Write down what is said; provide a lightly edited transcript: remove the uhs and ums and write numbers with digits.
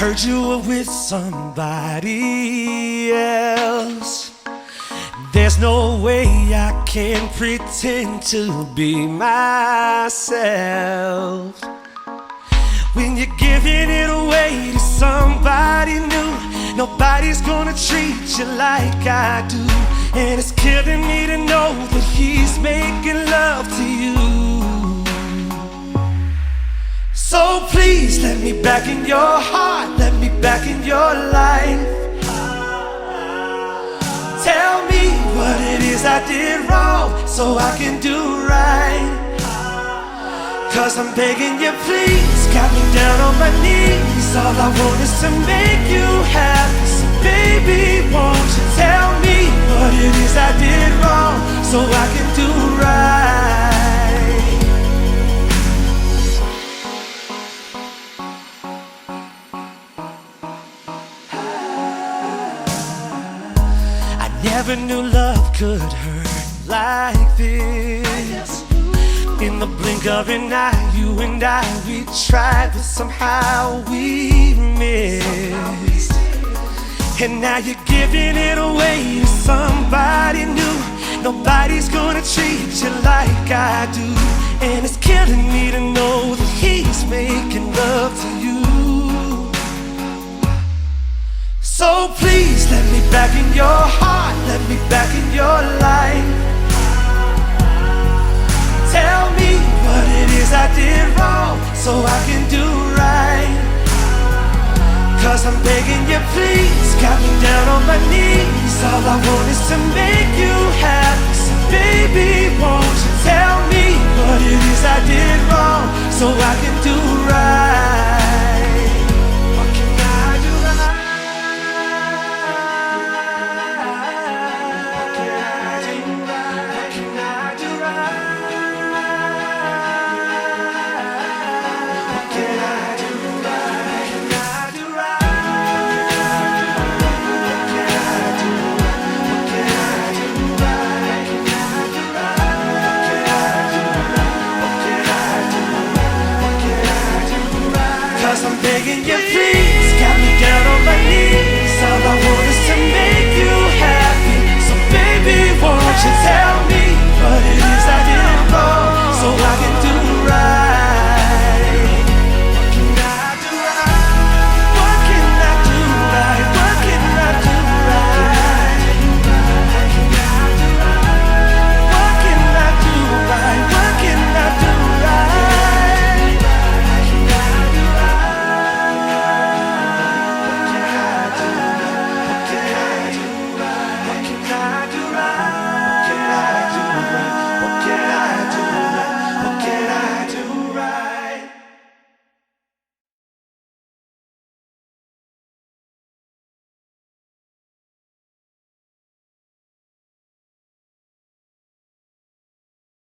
Heard you were with somebody else. There's no way I can pretend to be myself when you're giving it away to somebody new. Nobody's gonna treat you like I do, and it's killing me to know that he's making love to you. So please let me back in your heart, let me back in your life. Tell me what it is I did wrong so I can do right. 'Cause I'm begging you, please, got me down on my knees. All I want is to make you happy. So baby, won't you tell me what it is I did wrong so I can do right. I never knew love could hurt like this. In the blink of an eye, you and I, we tried, but somehow we missed. And now you're giving it away to somebody new. Nobody's gonna treat you like I do, and it's killing me to know that he's making love to you. So please let me back in your heart, let me back in your life. Tell me what it is I did wrong so I can do right. 'Cause I'm begging you, please, got me down on my knees. All I want is to make you happy.